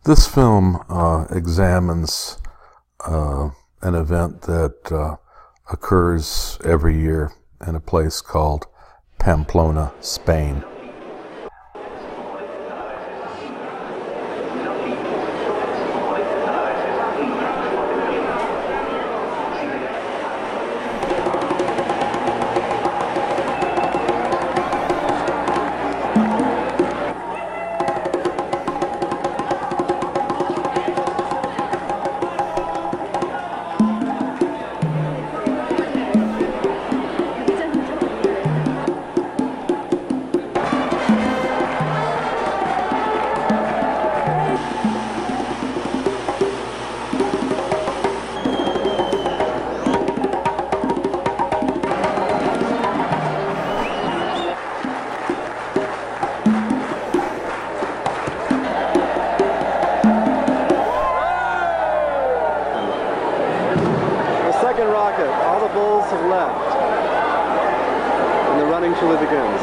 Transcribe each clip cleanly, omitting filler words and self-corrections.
This film examines an event that occurs every year in a place called Pamplona, Spain. Second rocket. All the bulls have left. And the running truly begins.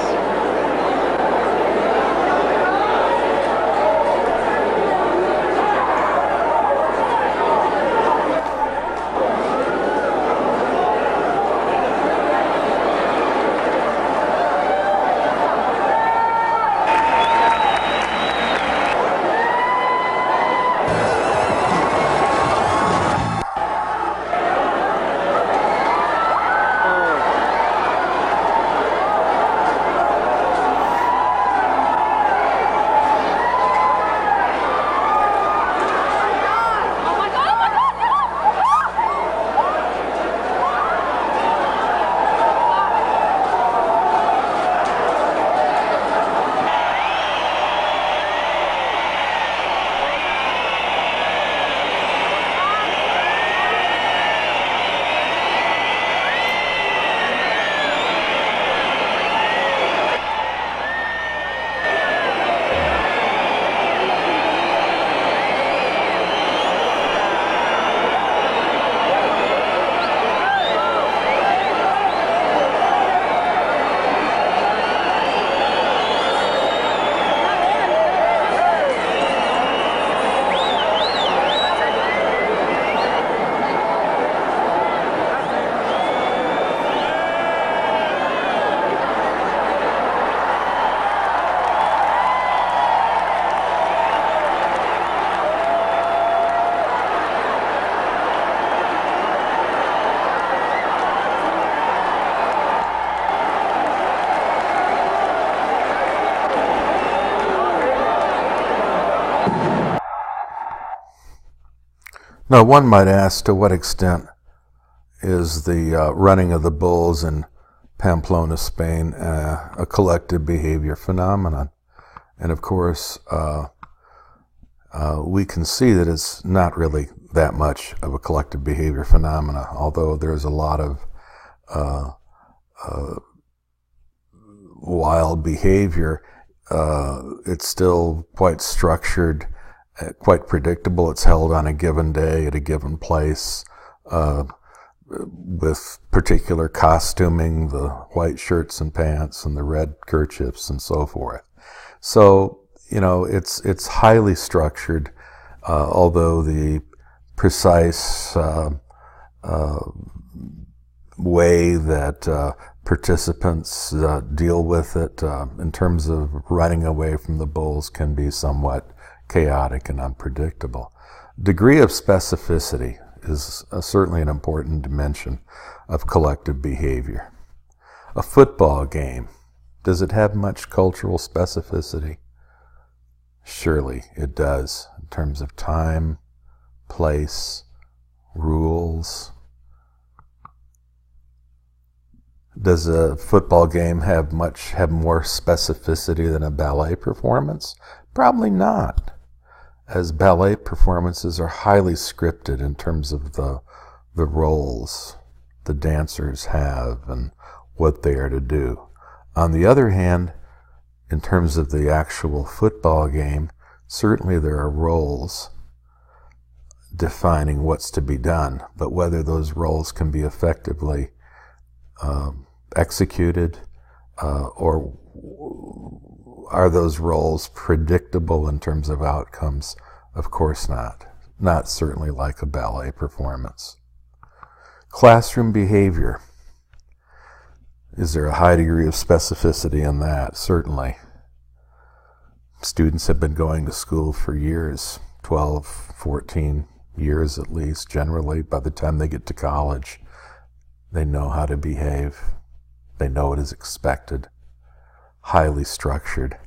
Now, one might ask, to what extent is the running of the bulls in Pamplona, Spain, a collective behavior phenomenon? And of course, we can see that it's not really that much of a collective behavior phenomena, although there's a lot of wild behavior. It's still quite structured, quite predictable. It's held on a given day at a given place, with particular costuming, the white shirts and pants and the red kerchiefs and so forth. So, it's highly structured, although the precise way that participants deal with it in terms of running away from the bulls can be somewhat chaotic and unpredictable. Degree of specificity is certainly an important dimension of collective behavior. A football game, does it have much cultural specificity? Surely it does, in terms of time, place, rules. Does a football game have more specificity than a ballet performance? Probably not, as ballet performances are highly scripted in terms of the roles the dancers have and what they are to do. On the other hand, in terms of the actual football game, certainly there are roles defining what's to be done, but whether those roles can be effectively executed or are those roles predictable in terms of outcomes? Of course not. Not certainly like a ballet performance. Classroom behavior. Is there a high degree of specificity in that? Certainly. Students have been going to school for years, 12, 14 years at least, generally. By the time they get to college, they know how to behave. They know what is expected. Highly structured.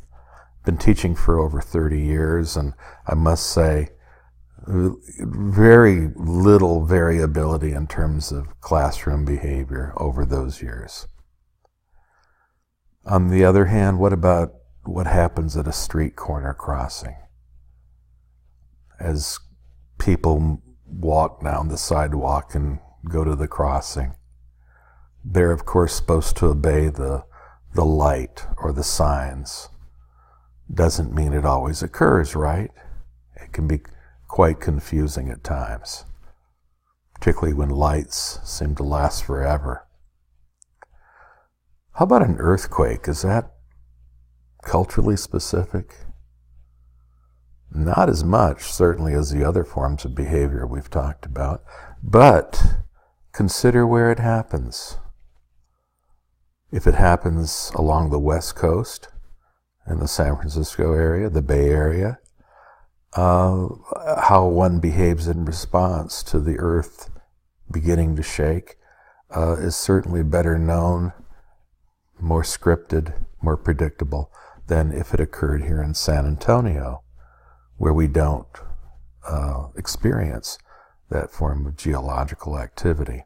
Been teaching for over 30 years, and I must say, very little variability in terms of classroom behavior over those years. On the other hand, what about what happens at a street corner crossing? As people walk down the sidewalk and go to the crossing, they're of course supposed to obey the light or the signs. Doesn't mean it always occurs, right? It can be quite confusing at times, particularly when lights seem to last forever. How about an earthquake? Is that culturally specific? Not as much, certainly, as the other forms of behavior we've talked about, but consider where it happens. If it happens along the West Coast, in the San Francisco area, the Bay Area, how one behaves in response to the earth beginning to shake is certainly better known, more scripted, more predictable than if it occurred here in San Antonio, where we don't experience that form of geological activity.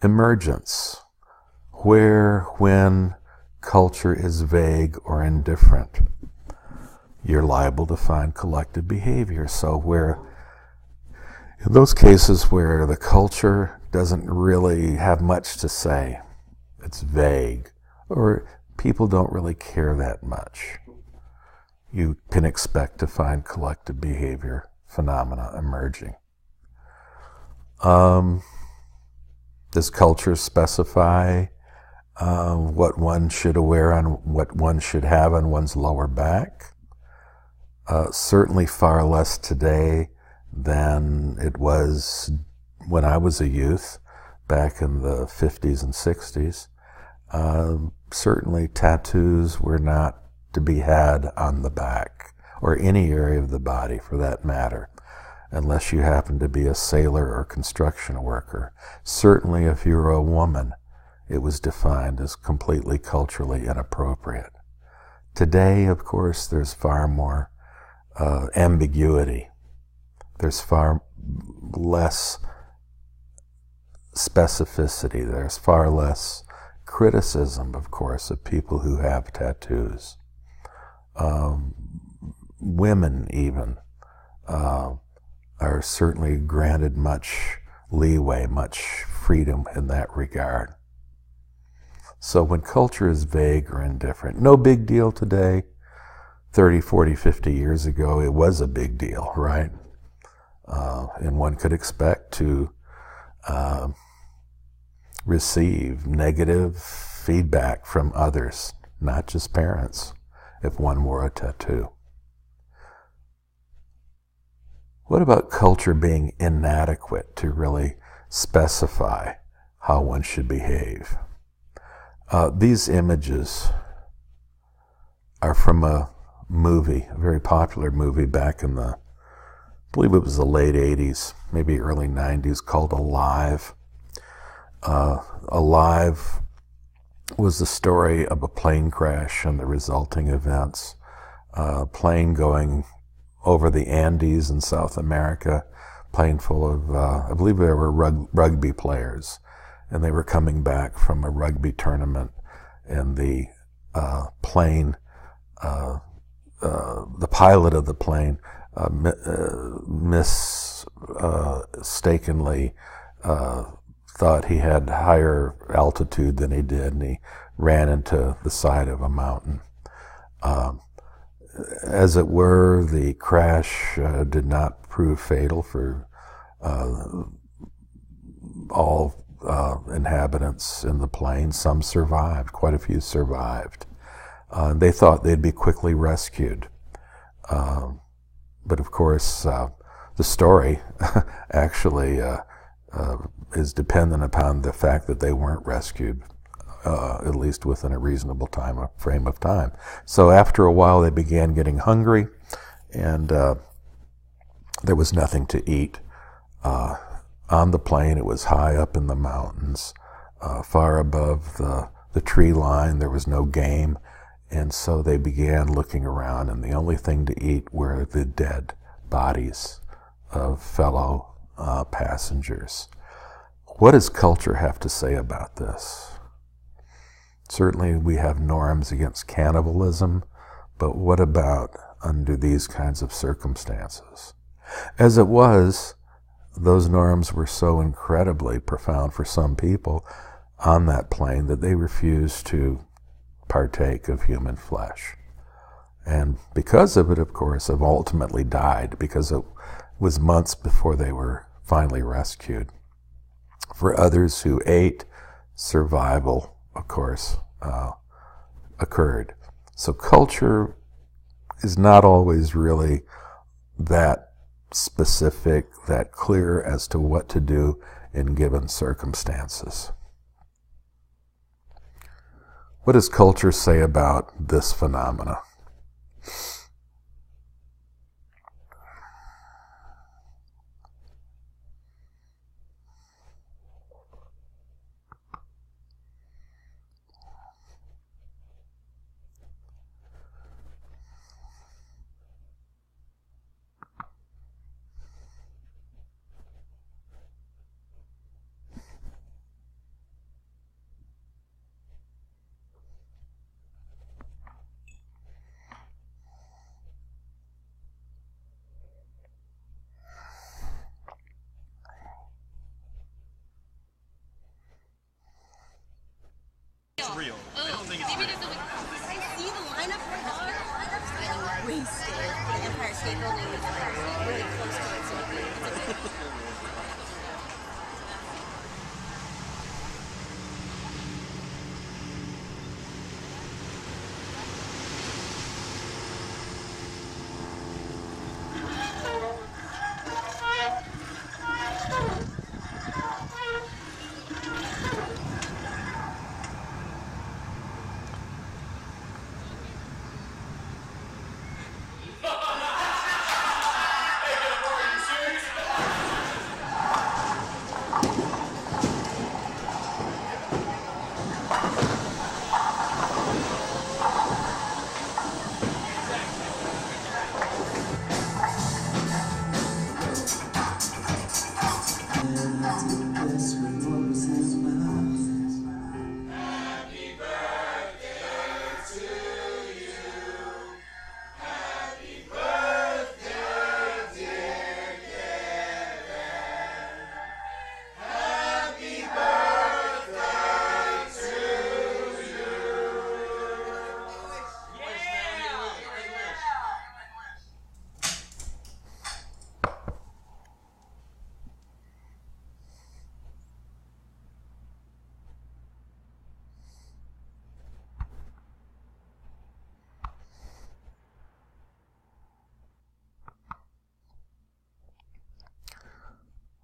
Emergence, where, when culture is vague or indifferent, you're liable to find collective behavior. So where, in those cases where the culture doesn't really have much to say, it's vague, or people don't really care that much, you can expect to find collective behavior phenomena emerging. Does culture specify what one should wear on, what one should have on one's lower back? Certainly far less today than it was when I was a youth, back in the 50s and 60s. Certainly tattoos were not to be had on the back, or any area of the body for that matter, unless you happen to be a sailor or construction worker. Certainly if you were a woman, it was defined as completely culturally inappropriate. Today, of course, there's far more ambiguity. There's far less specificity. There's far less criticism, of course, of people who have tattoos. Women even are certainly granted much leeway, much freedom in that regard. So when culture is vague or indifferent, no big deal today. 30, 40, 50 years ago, it was a big deal, right? And one could expect to receive negative feedback from others, not just parents, if one wore a tattoo. What about culture being inadequate to really specify how one should behave? These images are from a movie, a very popular movie back in the, I believe it was the late 80s, maybe early 90s, called Alive. Alive was the story of a plane crash and the resulting events. Plane going over the Andes in South America, plane full of, I believe there were rugby players, and they were coming back from a rugby tournament, and the plane, the pilot of the plane mistakenly thought he had higher altitude than he did, and he ran into the side of a mountain. As it were, the crash did not prove fatal for all inhabitants in the plane. Some survived, quite a few survived. They thought they'd be quickly rescued. But of course, the story actually is dependent upon the fact that they weren't rescued, at least within a reasonable frame of time. So after a while, they began getting hungry, and there was nothing to eat. On the plain, it was high up in the mountains, far above the tree line. There was no game, and so they began looking around, and the only thing to eat were the dead bodies of fellow passengers. What does culture have to say about this? Certainly we have norms against cannibalism, but what about under these kinds of circumstances? As it was, those norms were so incredibly profound for some people on that plane that they refused to partake of human flesh. And because of it, of course, have ultimately died, because it was months before they were finally rescued. For others who ate, survival, of course, occurred. So culture is not always really that specific, that clear as to what to do in given circumstances. What does culture say about this phenomena? Real. I don't think it's real. I see the lineup for the getting wasted. The Empire State Building is really close to it, so it's okay.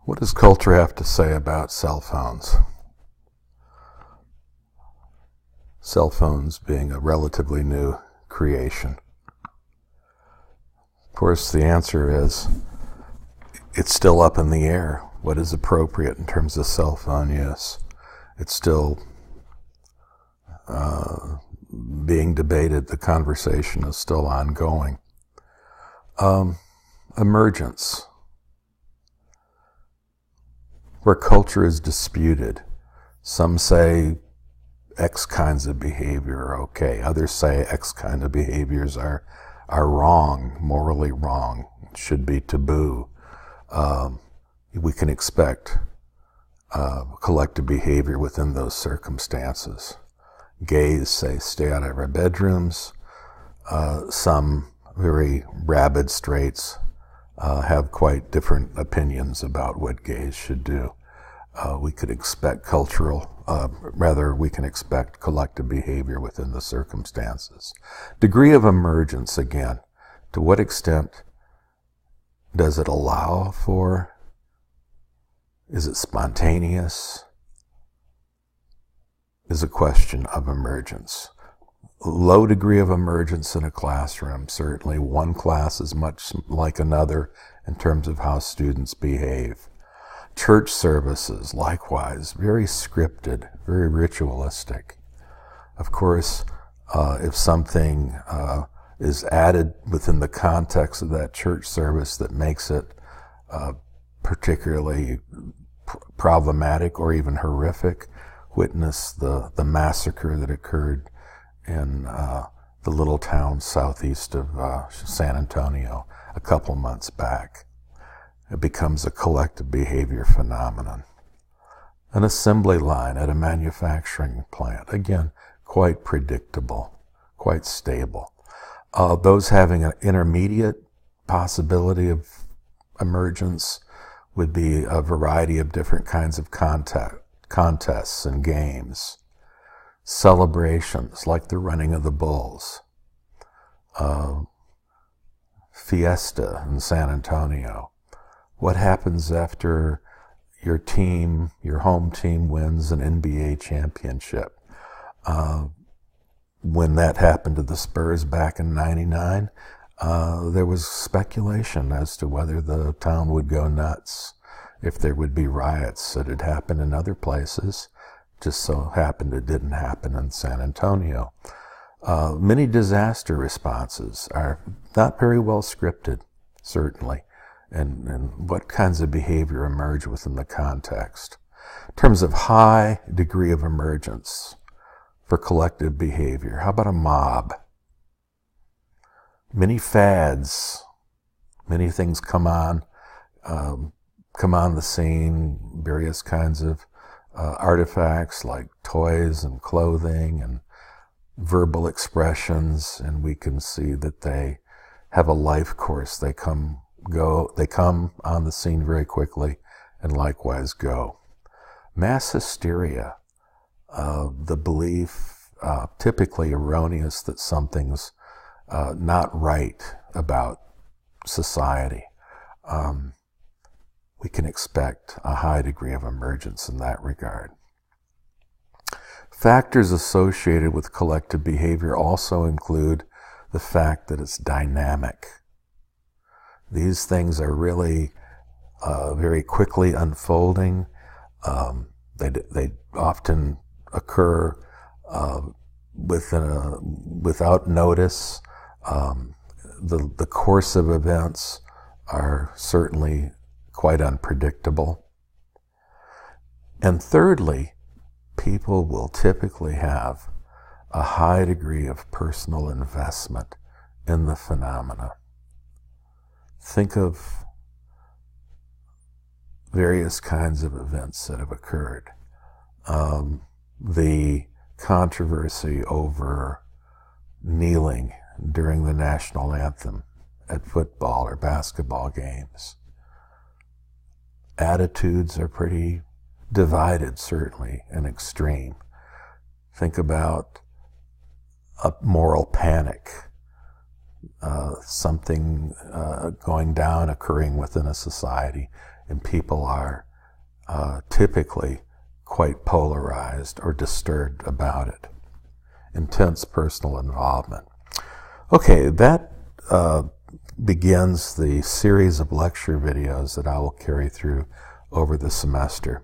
What does culture have to say about cell phones? Cell phones being a relatively new creation. Of course, the answer is it's still up in the air. What is appropriate in terms of cell phone use? It's still being debated. The conversation is still ongoing. Emergence, where culture is disputed. Some say X kinds of behavior are okay. Others say X kind of behaviors are wrong, morally wrong, should be taboo. We can expect collective behavior within those circumstances. Gays say stay out of our bedrooms. Some very rabid straights have quite different opinions about what gays should do. We could expect we can expect collective behavior within the circumstances. Degree of emergence, again, to what extent Does it allow for? Is it spontaneous? Is a question of emergence. Low degree of emergence in a classroom. Certainly one class is much like another in terms of how students behave. Church services, likewise, very scripted, very ritualistic. Of course, if something is added within the context of that church service that makes it particularly problematic or even horrific, witness the massacre that occurred in the little town southeast of San Antonio a couple months back. It becomes a collective behavior phenomenon. An assembly line at a manufacturing plant, again, quite predictable, quite stable. Those having an intermediate possibility of emergence would be a variety of different kinds of contests and games. Celebrations like the running of the bulls. Fiesta in San Antonio. What happens after your team, your home team, wins an NBA championship? When that happened to the Spurs back in '99, there was speculation as to whether the town would go nuts, if there would be riots. It had happened in other places. Just so happened it didn't happen in San Antonio. Many disaster responses are not very well scripted, certainly, and what kinds of behavior emerge within the context. In terms of high degree of emergence for collective behavior, how about a mob? Many fads, many things come on the scene, various kinds of artifacts like toys and clothing and verbal expressions, and we can see that they have a life course. They come on the scene very quickly and likewise go. Mass hysteria, the belief, typically erroneous, that something's not right about society. We can expect a high degree of emergence in that regard. Factors associated with collective behavior also include the fact that it's dynamic. These things are really very quickly unfolding. They often occur without notice. The course of events are certainly quite unpredictable. And thirdly, people will typically have a high degree of personal investment in the phenomena. Think of various kinds of events that have occurred. The controversy over kneeling during the national anthem at football or basketball games. Attitudes are pretty divided, certainly, and extreme. Think about a moral panic, something going down, occurring within a society, and people are typically quite polarized or disturbed about it. Intense personal involvement. Okay, that begins the series of lecture videos that I will carry through over the semester.